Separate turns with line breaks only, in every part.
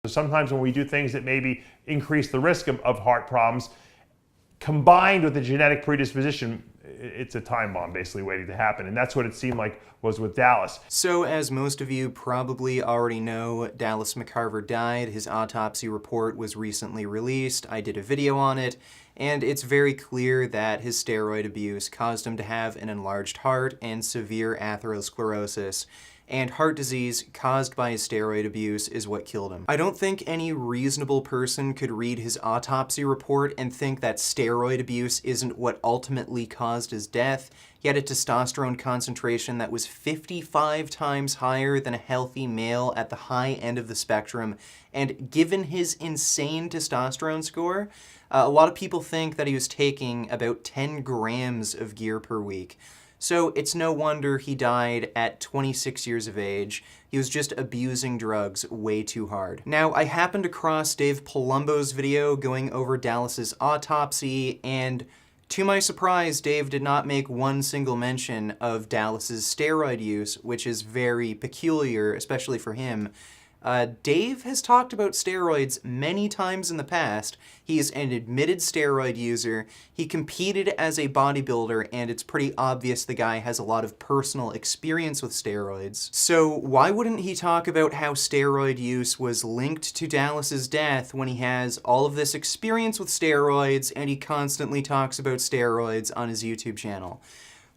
Sometimes when we do things that maybe increase the risk of heart problems, combined with a genetic predisposition, it's a time bomb basically waiting to happen. And that's what it seemed like was with Dallas.
So as most of you probably already know, Dallas McCarver died. His autopsy report was recently released. I did a video on it, and it's very clear that his steroid abuse caused him to have an enlarged heart and severe atherosclerosis. And heart disease caused by his steroid abuse is what killed him. I don't think any reasonable person could read his autopsy report and think that steroid abuse isn't what ultimately caused his death. He had a testosterone concentration that was 55 times higher than a healthy male at the high end of the spectrum, and given his insane testosterone score, a lot of people think that he was taking about 10 grams of gear per week. So it's no wonder he died at 26 years of age. He was just abusing drugs way too hard. Now, I happened across Dave Palumbo's video going over Dallas's autopsy, and to my surprise, Dave did not make one single mention of Dallas's steroid use, which is very peculiar, especially for him. Dave has talked about steroids many times in the past. He is an admitted steroid user. He competed as a bodybuilder, and it's pretty obvious the guy has a lot of personal experience with steroids. So why wouldn't he talk about how steroid use was linked to Dallas's death when he has all of this experience with steroids and he constantly talks about steroids on his YouTube channel?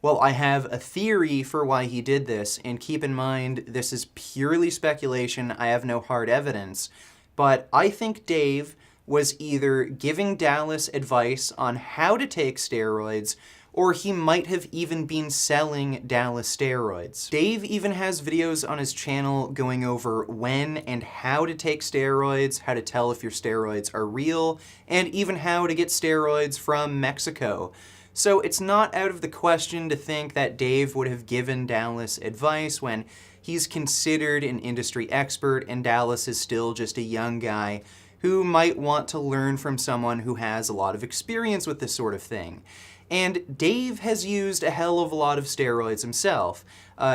Well, I have a theory for why he did this, and keep in mind, this is purely speculation. I have no hard evidence, but I think Dave was either giving Dallas advice on how to take steroids, or he might have even been selling Dallas steroids. Dave even has videos on his channel going over when and how to take steroids, how to tell if your steroids are real, and even how to get steroids from Mexico. So it's not out of the question to think that Dave would have given Dallas advice when he's considered an industry expert and Dallas is still just a young guy who might want to learn from someone who has a lot of experience with this sort of thing. And Dave has used a hell of a lot of steroids himself.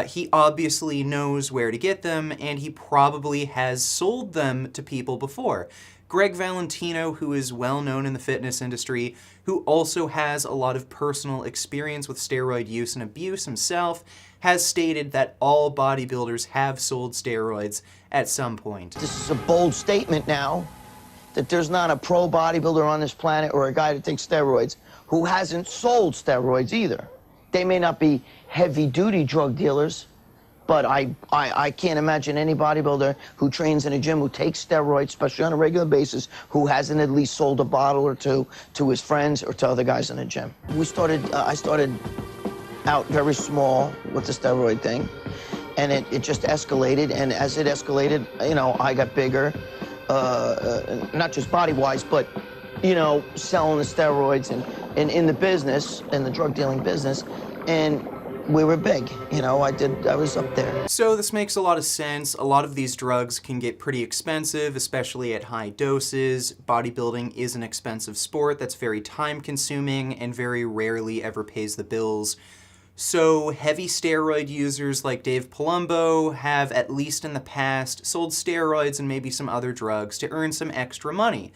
He obviously knows where to get them, and he probably has sold them to people before. Greg Valentino, who is well known in the fitness industry, who also has a lot of personal experience with steroid use and abuse himself, has stated that all bodybuilders have sold steroids at some point.
This is a bold statement now, that there's not a pro bodybuilder on this planet or a guy that takes steroids who hasn't sold steroids either. They may not be heavy-duty drug dealers, but I can't imagine any bodybuilder who trains in a gym who takes steroids, especially on a regular basis, who hasn't at least sold a bottle or two to his friends or to other guys in the gym. I started out very small with the steroid thing, and it just escalated, and as it escalated, you know, I got bigger, not just body-wise, but, you know, selling the steroids and in the business, in the drug dealing business, and we were big, you know, I was up there.
So this makes a lot of sense. A lot of these drugs can get pretty expensive, especially at high doses. Bodybuilding is an expensive sport that's very time consuming and very rarely ever pays the bills. So heavy steroid users like Dave Palumbo have, at least in the past, sold steroids and maybe some other drugs to earn some extra money.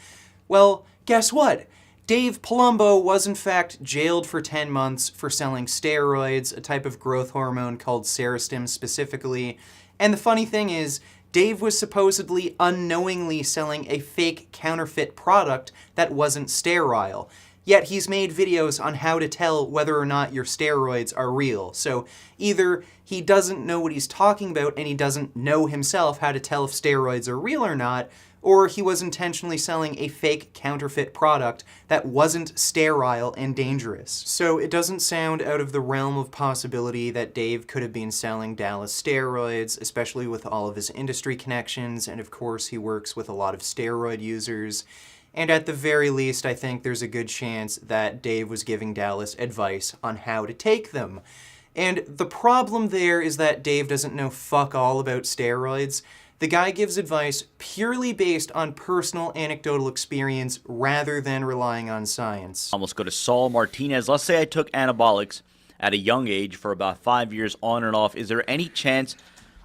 Well, guess what? Dave Palumbo was in fact jailed for 10 months for selling steroids, a type of growth hormone called Ceristim specifically. And the funny thing is, Dave was supposedly unknowingly selling a fake counterfeit product that wasn't sterile. Yet he's made videos on how to tell whether or not your steroids are real. So either he doesn't know what he's talking about and he doesn't know himself how to tell if steroids are real or not, or he was intentionally selling a fake counterfeit product that wasn't sterile and dangerous. So it doesn't sound out of the realm of possibility that Dave could have been selling Dallas steroids, especially with all of his industry connections, and of course he works with a lot of steroid users. And at the very least, I think there's a good chance that Dave was giving Dallas advice on how to take them. And the problem there is that Dave doesn't know fuck all about steroids. The guy gives advice purely based on personal anecdotal experience rather than relying on science.
Let's go to Saul Martinez. Let's say I took anabolics at a young age for about 5 years on and off. Is there any chance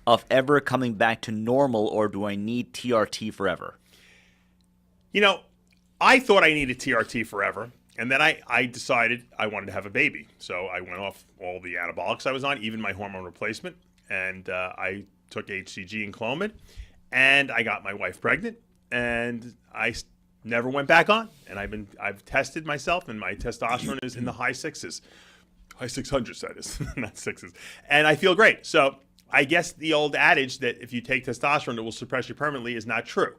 of ever coming back to normal, or do I need TRT forever?
You know, I thought I needed TRT forever. And then I decided I wanted to have a baby. So I went off all the anabolics I was on, even my hormone replacement. And I took HCG and Clomid. And I got my wife pregnant. And I never went back on. And I've tested myself, and my testosterone is in the high sixes. High 600s, that is, not sixes. And I feel great. So I guess the old adage that if you take testosterone, it will suppress you permanently is not true.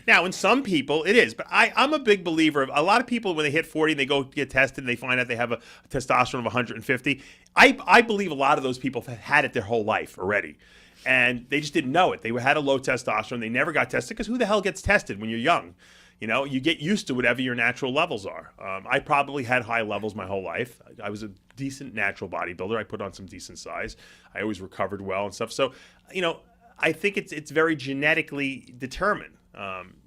Now, in some people, it is. But I'm a big believer of a lot of people, when they hit 40 and they go get tested and they find out they have a testosterone of 150. I believe a lot of those people have had it their whole life already. And they just didn't know it. They had a low testosterone. They never got tested, because who the hell gets tested when you're young? You know, you get used to whatever your natural levels are. I probably had high levels my whole life. I was a decent natural bodybuilder. I put on some decent size. I always recovered well and stuff. So, you know, I think it's very genetically determined.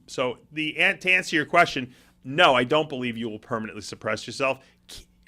So to answer your question, no, I don't believe you will permanently suppress yourself.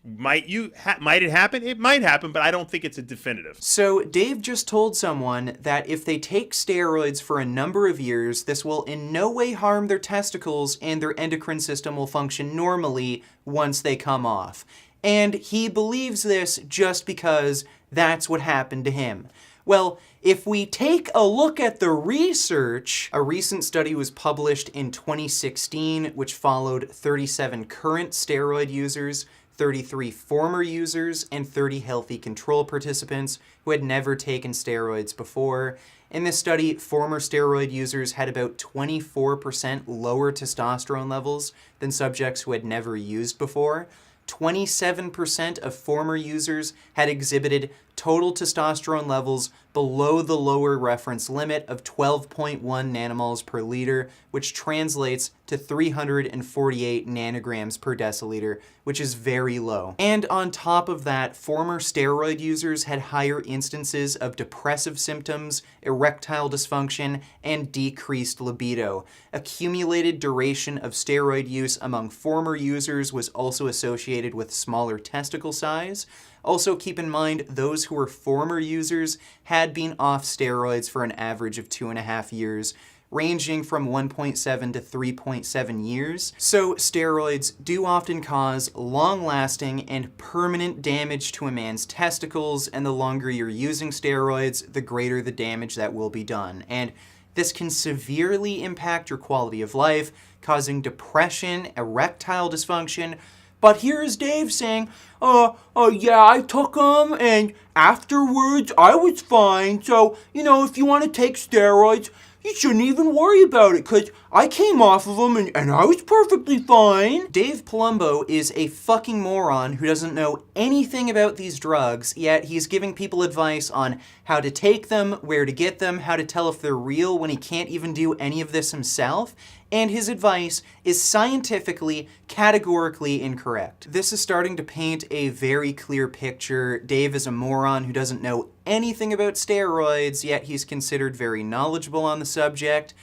Might it happen? It might happen, but I don't think it's a definitive.
So Dave just told someone that if they take steroids for a number of years, this will in no way harm their testicles, and their endocrine system will function normally once they come off. And he believes this just because that's what happened to him. Well, if we take a look at the research, a recent study was published in 2016, which followed 37 current steroid users, 33 former users, and 30 healthy control participants who had never taken steroids before. In this study, former steroid users had about 24% lower testosterone levels than subjects who had never used before. 27% of former users had exhibited total testosterone levels below the lower reference limit of 12.1 nanomoles per liter, which translates to 348 nanograms per deciliter, which is very low. And on top of that, former steroid users had higher instances of depressive symptoms, erectile dysfunction, and decreased libido. Accumulated duration of steroid use among former users was also associated with smaller testicle size. Also, keep in mind, those who were former users had been off steroids for an average of 2.5 years, ranging from 1.7 to 3.7 years. So steroids do often cause long-lasting and permanent damage to a man's testicles, and the longer you're using steroids, the greater the damage that will be done. And this can severely impact your quality of life, causing depression, erectile dysfunction. But here's Dave saying, yeah, I took them, and afterwards I was fine. So, if you want to take steroids, you shouldn't even worry about it, because I came off of them and I was perfectly fine. Dave Palumbo is a fucking moron who doesn't know anything about these drugs, yet he's giving people advice on how to take them, where to get them, how to tell if they're real when he can't even do any of this himself. And his advice is scientifically, categorically incorrect. This is starting to paint a very clear picture. Dave is a moron who doesn't know anything about steroids, yet he's considered very knowledgeable on the subject.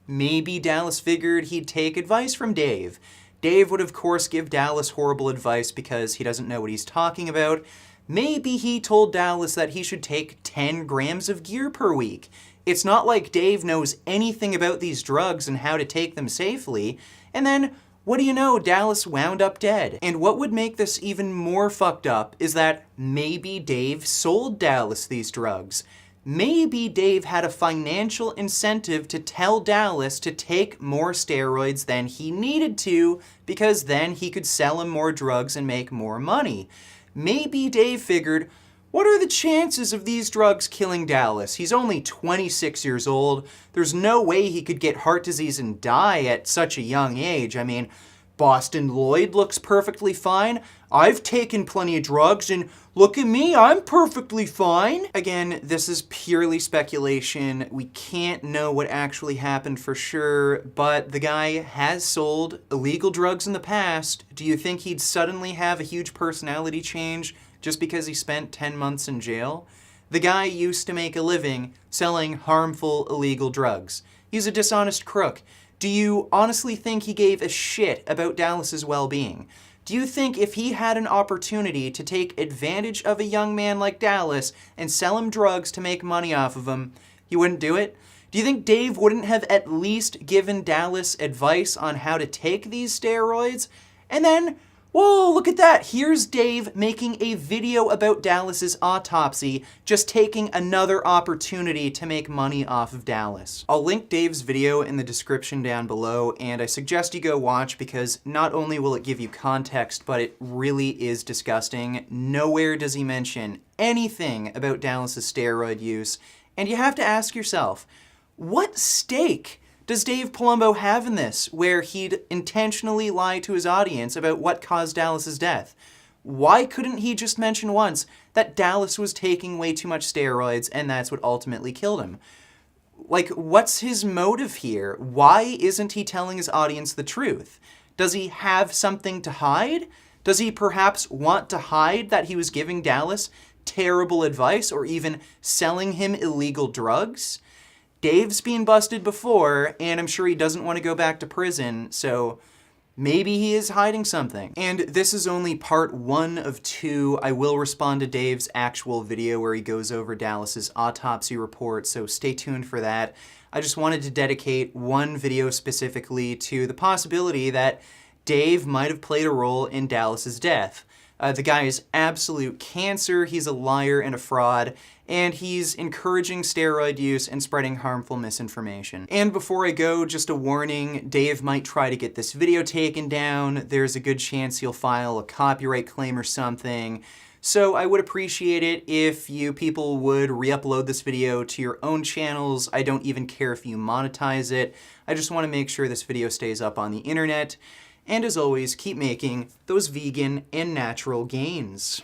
Maybe Dallas figured he'd take advice from Dave. Dave would of course give Dallas horrible advice because he doesn't know what he's talking about. Maybe he told Dallas that he should take 10 grams of gear per week. It's not like Dave knows anything about these drugs and how to take them safely. And then, what do you know, Dallas wound up dead. And what would make this even more fucked up is that maybe Dave sold Dallas these drugs. Maybe Dave had a financial incentive to tell Dallas to take more steroids than he needed to, because then he could sell him more drugs and make more money. Maybe Dave figured, what are the chances of these drugs killing Dallas? He's only 26 years old. There's no way he could get heart disease and die at such a young age. I mean, Boston Lloyd looks perfectly fine. I've taken plenty of drugs, and look at me, I'm perfectly fine. Again, this is purely speculation. We can't know what actually happened for sure, but the guy has sold illegal drugs in the past. Do you think he'd suddenly have a huge personality change just because he spent 10 months in jail? The guy used to make a living selling harmful illegal drugs. He's a dishonest crook. Do you honestly think he gave a shit about Dallas's well-being? Do you think if he had an opportunity to take advantage of a young man like Dallas and sell him drugs to make money off of him, He wouldn't do it? Do you think Dave wouldn't have at least given Dallas advice on how to take these steroids? And then, whoa, look at that. Here's Dave making a video about Dallas's autopsy, just taking another opportunity to make money off of Dallas. I'll link Dave's video in the description down below, and I suggest you go watch because not only will it give you context, but it really is disgusting. Nowhere does he mention anything about Dallas's steroid use, and you have to ask yourself, what stake does Dave Palumbo have in this, where he'd intentionally lie to his audience about what caused Dallas's death? Why couldn't he just mention once that Dallas was taking way too much steroids and that's what ultimately killed him? Like, what's his motive here? Why isn't he telling his audience the truth? Does he have something to hide? Does he perhaps want to hide that he was giving Dallas terrible advice or even selling him illegal drugs? Dave's been busted before, and I'm sure he doesn't want to go back to prison, so maybe he is hiding something. And this is only part 1 of 2. I will respond to Dave's actual video where he goes over Dallas's autopsy report, so stay tuned for that. I just wanted to dedicate one video specifically to the possibility that Dave might have played a role in Dallas's death. The guy is absolute cancer, he's a liar and a fraud, and he's encouraging steroid use and spreading harmful misinformation. And before I go, just a warning, Dave might try to get this video taken down. There's a good chance he'll file a copyright claim or something. So I would appreciate it if you people would re-upload this video to your own channels. I don't even care if you monetize it. I just want to make sure this video stays up on the internet. And as always, keep making those vegan and natural gains.